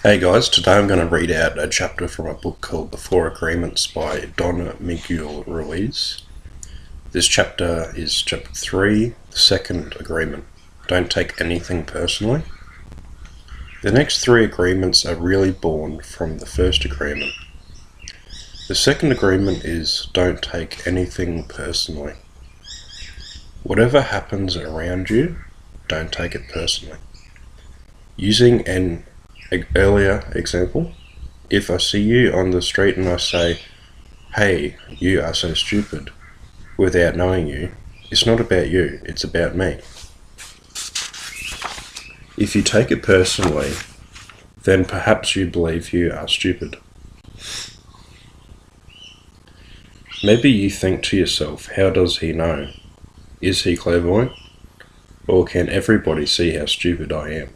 Hey guys, today I'm going to read out a chapter from a book called The Four Agreements by Don Miguel Ruiz. This chapter is chapter 3, the second agreement. Don't take anything personally. The next three agreements are really born from the first agreement. The second agreement is don't take anything personally. Whatever happens around you, don't take it personally. Using an earlier example, if I see you on the street and I say, "Hey, you are so stupid," without knowing you, it's not about you, it's about me. If you take it personally, then perhaps you believe you are stupid. Maybe you think to yourself, how does he know? Is he clairvoyant? Or can everybody see how stupid I am?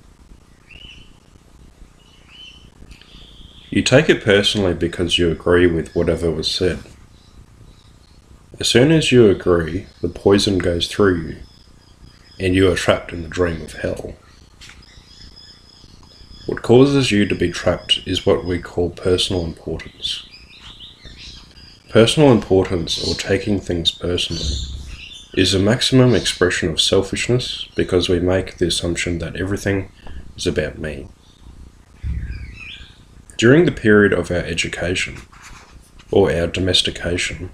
You take it personally because you agree with whatever was said. As soon as you agree, the poison goes through you, and you are trapped in the dream of hell. What causes you to be trapped is what we call personal importance. Personal importance, or taking things personally, is a maximum expression of selfishness because we make the assumption that everything is about me. During the period of our education, or our domestication,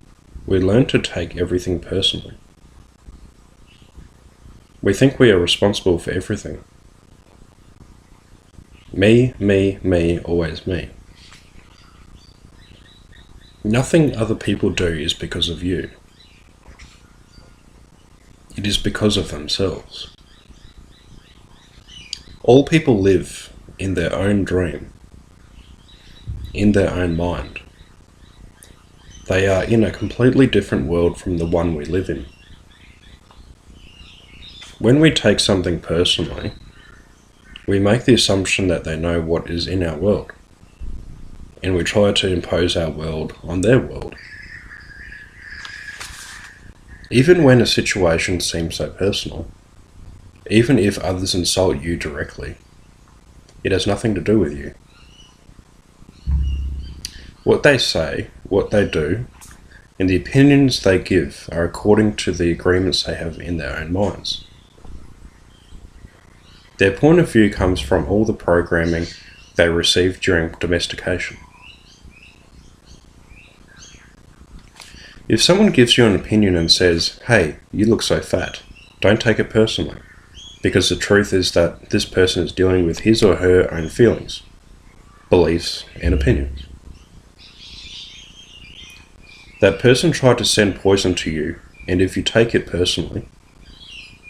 we learn to take everything personally. We think we are responsible for everything. Me, always me. Nothing other people do is because of you. It is because of themselves. All people live in their own dream, in their own mind. They are in a completely different world from the one we live in. When we take something personally, we make the assumption that they know what is in our world, and we try to impose our world on their world. Even when a situation seems so personal, even if others insult you directly, it has nothing to do with you. What they say, what they do, and the opinions they give are according to the agreements they have in their own minds. Their point of view comes from all the programming they received during domestication. If someone gives you an opinion and says, "Hey, you look so fat," don't take it personally, because the truth is that this person is dealing with his or her own feelings, beliefs, and opinions. That person tried to send poison to you, and if you take it personally,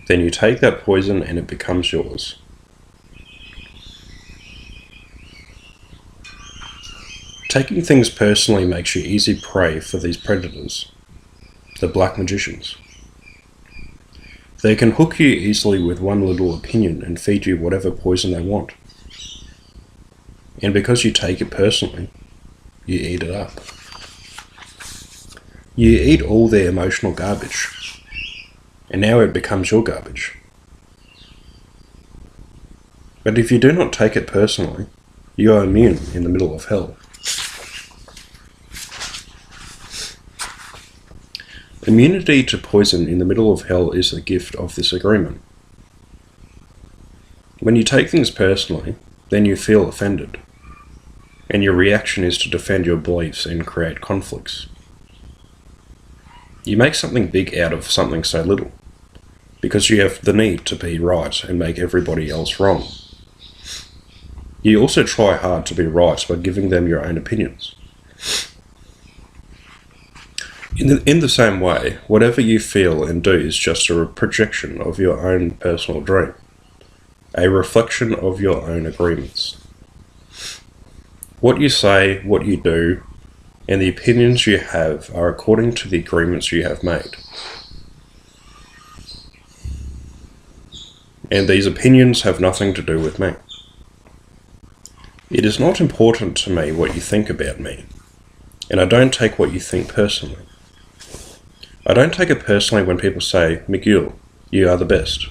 then you take that poison and it becomes yours. Taking things personally makes you easy prey for these predators, the black magicians. They can hook you easily with one little opinion and feed you whatever poison they want. And because you take it personally, you eat it up. You eat all their emotional garbage, and now it becomes your garbage. But if you do not take it personally, you are immune in the middle of hell. Immunity to poison in the middle of hell is the gift of this agreement. When you take things personally, then you feel offended, and your reaction is to defend your beliefs and create conflicts. You make something big out of something so little, because you have the need to be right and make everybody else wrong. You also try hard to be right by giving them your own opinions. In the same way, whatever you feel and do is just a projection of your own personal dream, a reflection of your own agreements. What you say, what you do, and the opinions you have are according to the agreements you have made. And these opinions have nothing to do with me. It is not important to me what you think about me, and I don't take what you think personally. I don't take it personally when people say, "Miguel, you are the best."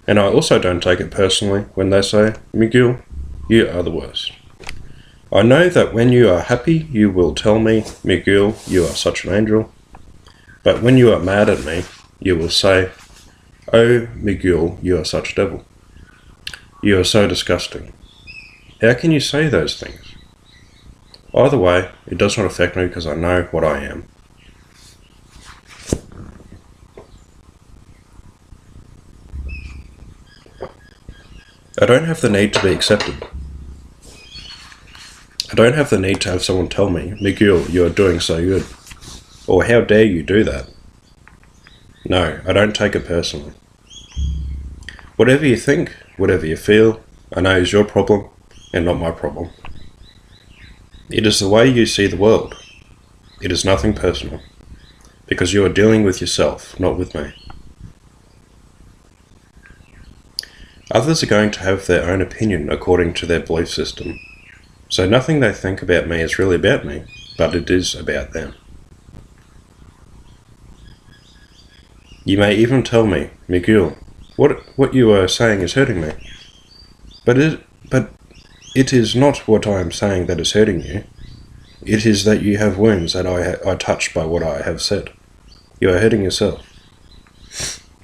And I also don't take it personally when they say, "Miguel, you are the worst." I know that when you are happy, you will tell me, Miguel, you are such an angel. But when you are mad at me, you will say, oh, Miguel, you are such a devil. You are so disgusting. How can you say those things? Either way, it does not affect me because I know what I am. I don't have the need to be accepted. I don't have the need to have someone tell me, Miguel, you are doing so good. Or how dare you do that? No, I don't take it personally. Whatever you think, whatever you feel, I know is your problem and not my problem. It is the way you see the world. It is nothing personal, because you are dealing with yourself, not with me. Others are going to have their own opinion according to their belief system, so nothing they think about me is really about me, but it is about them. You may even tell me, Miguel, what you are saying is hurting me. But it is not what I am saying that is hurting you. It is that you have wounds that I touched by what I have said. You are hurting yourself.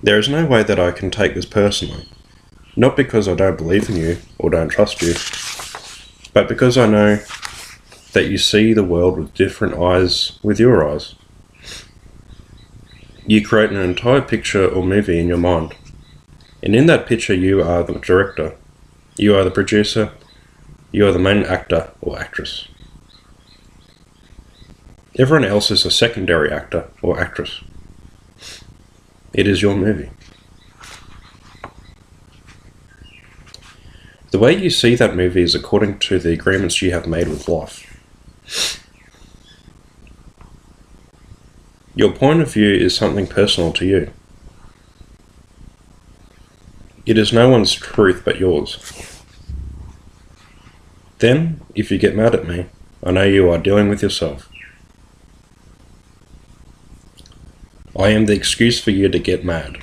There is no way that I can take this personally. Not because I don't believe in you or don't trust you, but because I know that you see the world with different eyes with your eyes. You create an entire picture or movie in your mind, and in that picture you are the director, you are the producer, you are the main actor or actress. Everyone else is a secondary actor or actress. It is your movie. The way you see that movie is according to the agreements you have made with life. Your point of view is something personal to you. It is no one's truth but yours. Then, if you get mad at me, I know you are dealing with yourself. I am the excuse for you to get mad.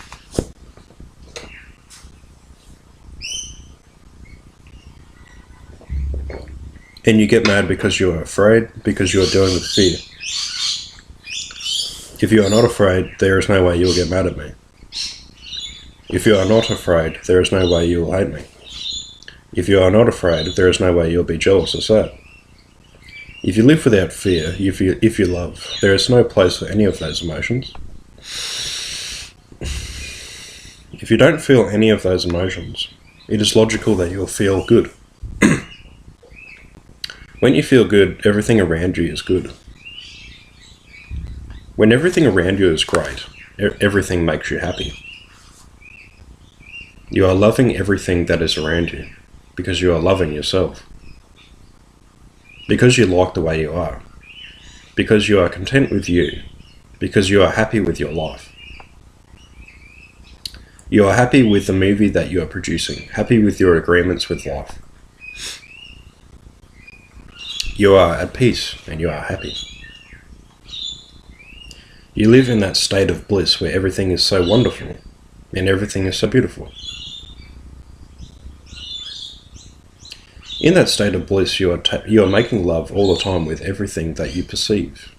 And you get mad because you are afraid, because you are dealing with fear. If you are not afraid, there is no way you will get mad at me. If you are not afraid, there is no way you will hate me. If you are not afraid, there is no way you'll be jealous or sad. If you live without fear, if you love, there is no place for any of those emotions. If you don't feel any of those emotions, it is logical that you'll feel good. When you feel good, everything around you is good. When everything around you is great, everything makes you happy. You are loving everything that is around you, because you are loving yourself. Because you like the way you are. Because you are content with you. Because you are happy with your life. You are happy with the movie that you are producing, happy with your agreements with life. You are at peace and you are happy. You live in that state of bliss where everything is so wonderful and everything is so beautiful. In that state of bliss, you are making love all the time with everything that you perceive.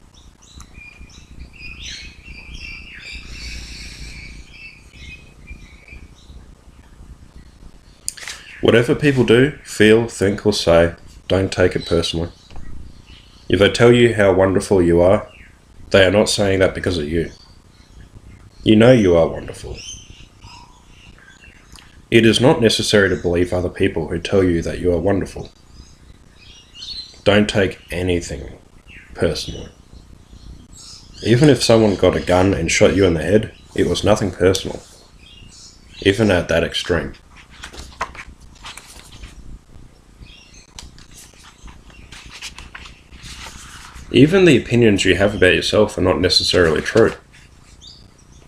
Whatever people do, feel, think or say, don't take it personally. If they tell you how wonderful you are, they are not saying that because of you. You know you are wonderful. It is not necessary to believe other people who tell you that you are wonderful. Don't take anything personally. Even if someone got a gun and shot you in the head, it was nothing personal. Even at that extreme. Even the opinions you have about yourself are not necessarily true.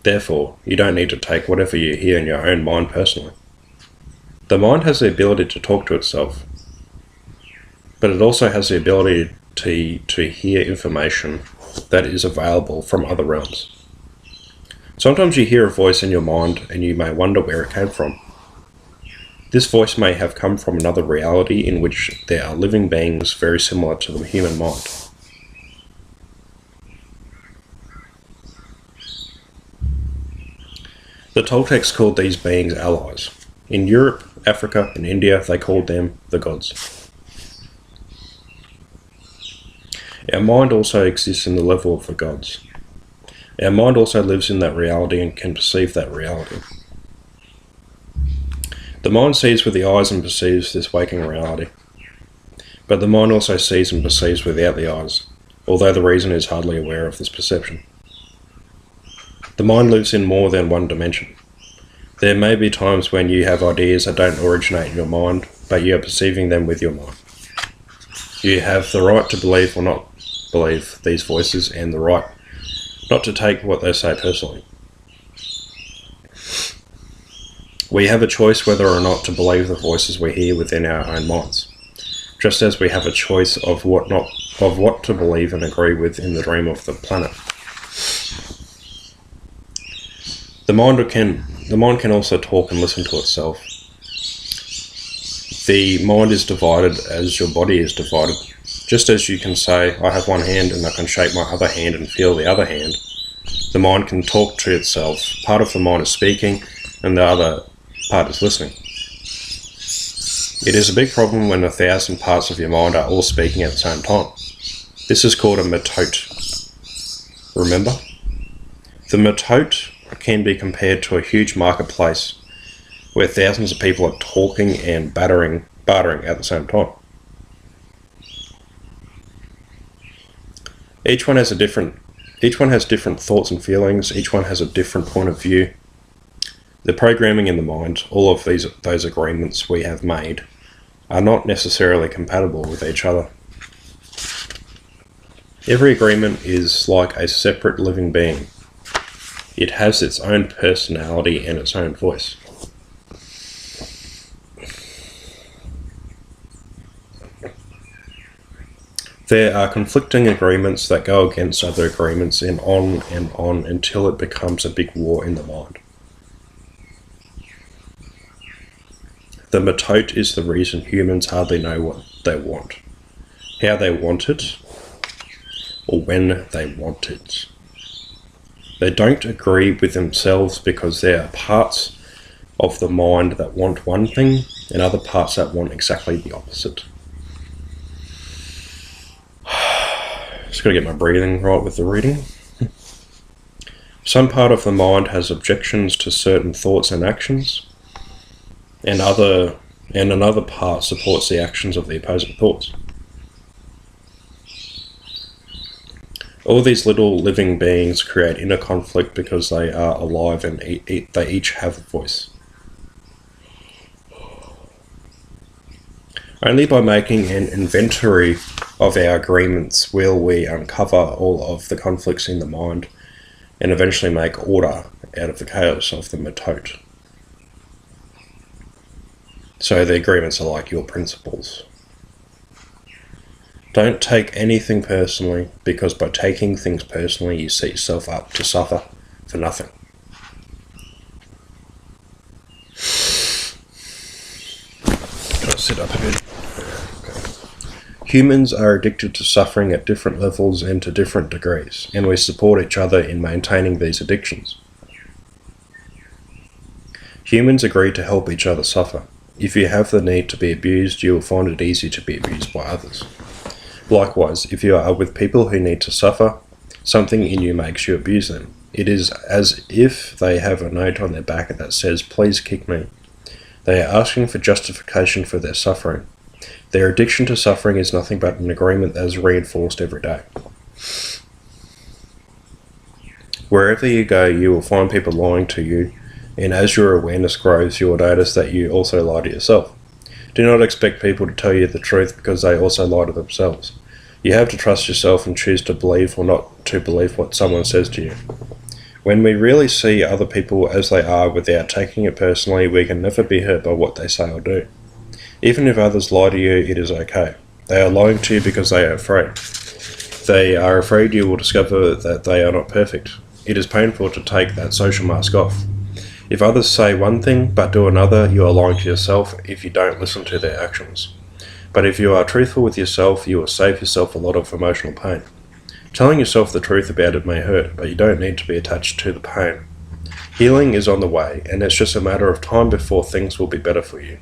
Therefore, you don't need to take whatever you hear in your own mind personally. The mind has the ability to talk to itself, but it also has the ability to hear information that is available from other realms. Sometimes you hear a voice in your mind and you may wonder where it came from. This voice may have come from another reality in which there are living beings very similar to the human mind. The Toltecs called these beings allies. In Europe, Africa, and India, they called them the gods. Our mind also exists in the level of the gods. Our mind also lives in that reality and can perceive that reality. The mind sees with the eyes and perceives this waking reality. But the mind also sees and perceives without the eyes, although the reason is hardly aware of this perception. The mind lives in more than one dimension. There may be times when you have ideas that don't originate in your mind, but you are perceiving them with your mind. You have the right to believe or not believe these voices, and the right not to take what they say personally. We have a choice whether or not to believe the voices we hear within our own minds, just as we have a choice of what to believe and agree with in the dream of the planet. The mind can also talk and listen to itself. The mind is divided as your body is divided. Just as you can say, I have one hand and I can shake my other hand and feel the other hand, the mind can talk to itself. Part of the mind is speaking and the other part is listening. It is a big problem when 1,000 parts of your mind are all speaking at the same time. This is called a metote. Remember? The metote can be compared to a huge marketplace where thousands of people are talking and bartering at the same time. Each one has different thoughts and feelings. Each one has a different point of view. The programming in the mind, all of those agreements we have made, are not necessarily compatible with each other. Every agreement is like a separate living being. It has its own personality and its own voice. There are conflicting agreements that go against other agreements and on until it becomes a big war in the mind. The metote is the reason humans hardly know what they want, how they want it, or when they want it. They don't agree with themselves because there are parts of the mind that want one thing and other parts that want exactly the opposite. Just got to get my breathing right with the reading. Some part of the mind has objections to certain thoughts and actions, and another part supports the actions of the opposing thoughts. All these little living beings create inner conflict because they are alive and they each have a voice. Only by making an inventory of our agreements will we uncover all of the conflicts in the mind and eventually make order out of the chaos of the metote. So the agreements are like your principles. Don't take anything personally, because by taking things personally you set yourself up to suffer for nothing. Gotta sit up a bit. Humans are addicted to suffering at different levels and to different degrees, and we support each other in maintaining these addictions. Humans agree to help each other suffer. If you have the need to be abused, you will find it easy to be abused by others. Likewise, if you are with people who need to suffer, something in you makes you abuse them. It is as if they have a note on their back that says, "Please kick me." They are asking for justification for their suffering. Their addiction to suffering is nothing but an agreement that is reinforced every day. Wherever you go, you will find people lying to you, and as your awareness grows, you will notice that you also lie to yourself. Do not expect people to tell you the truth because they also lie to themselves. You have to trust yourself and choose to believe or not to believe what someone says to you. When we really see other people as they are without taking it personally, we can never be hurt by what they say or do. Even if others lie to you, it is okay. They are lying to you because they are afraid. They are afraid you will discover that they are not perfect. It is painful to take that social mask off. If others say one thing but do another, you are lying to yourself if you don't listen to their actions. But if you are truthful with yourself, you will save yourself a lot of emotional pain. Telling yourself the truth about it may hurt, but you don't need to be attached to the pain. Healing is on the way, and it's just a matter of time before things will be better for you.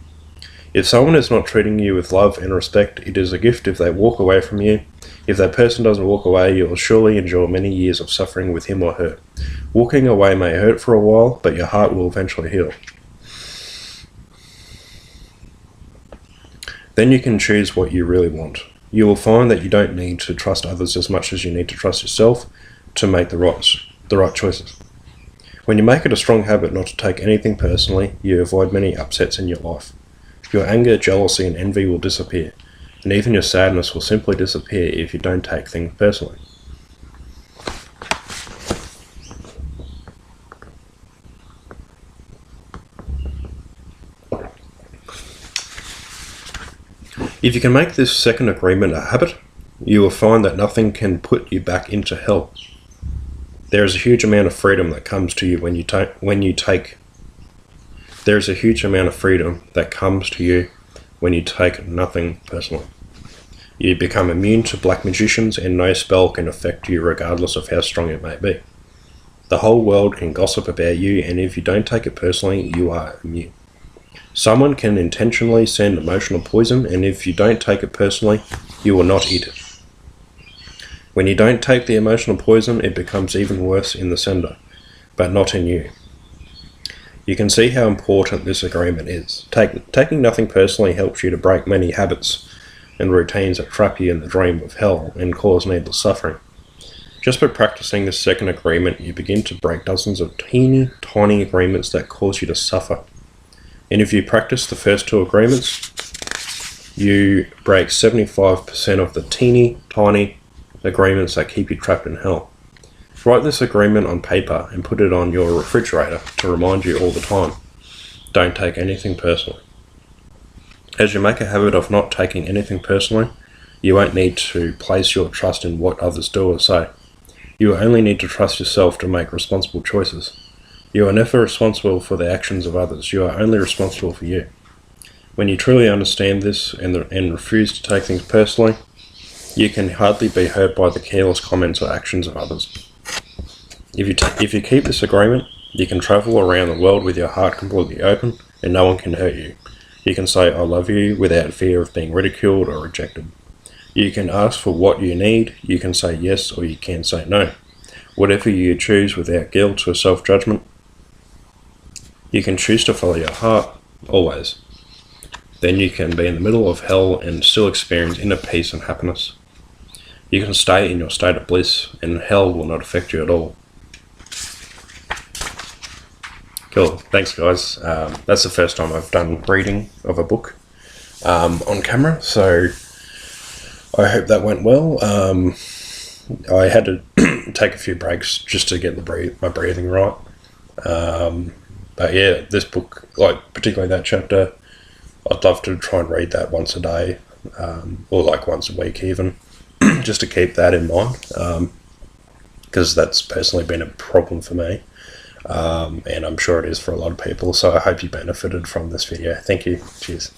If someone is not treating you with love and respect, it is a gift if they walk away from you. If that person doesn't walk away, you will surely endure many years of suffering with him or her. Walking away may hurt for a while, but your heart will eventually heal. Then you can choose what you really want. You will find that you don't need to trust others as much as you need to trust yourself to make the right choices. When you make it a strong habit not to take anything personally, you avoid many upsets in your life. Your anger, jealousy, and envy will disappear, and even your sadness will simply disappear if you don't take things personally. If you can make this second agreement a habit, you will find that nothing can put you back into hell. There is a huge amount of freedom that comes to you when you take. There is a huge amount of freedom that comes to you when you take nothing personally. You become immune to black magicians, and no spell can affect you regardless of how strong it may be. The whole world can gossip about you, and if you don't take it personally, you are immune. Someone can intentionally send emotional poison, and if you don't take it personally, you will not eat it. When you don't take the emotional poison, it becomes even worse in the sender, but not in you. You can see how important this agreement is. Taking nothing personally helps you to break many habits and routines that trap you in the dream of hell and cause needless suffering. Just by practicing this second agreement, you begin to break dozens of teeny, tiny agreements that cause you to suffer. And if you practice the first two agreements, you break 75% of the teeny, tiny agreements that keep you trapped in hell. Write this agreement on paper and put it on your refrigerator to remind you all the time. Don't take anything personally. As you make a habit of not taking anything personally, you won't need to place your trust in what others do or say. You only need to trust yourself to make responsible choices. You are never responsible for the actions of others. You are only responsible for you. When you truly understand this and refuse to take things personally, you can hardly be hurt by the careless comments or actions of others. If you keep this agreement, you can travel around the world with your heart completely open and no one can hurt you. You can say, "I love you," without fear of being ridiculed or rejected. You can ask for what you need. You can say yes or you can say no. Whatever you choose without guilt or self-judgment. You can choose to follow your heart, always. Then you can be in the middle of hell and still experience inner peace and happiness. You can stay in your state of bliss and hell will not affect you at all. Cool, thanks guys. That's the first time I've done reading of a book on camera, so I hope that went well. I had to take a few breaks just to get my breathing right. But yeah, this book, like particularly that chapter, I'd love to try and read that once a day, or like once a week even, just to keep that in mind, because that's personally been a problem for me, and I'm sure it is for a lot of people, so I hope you benefited from this video. Thank you. Cheers.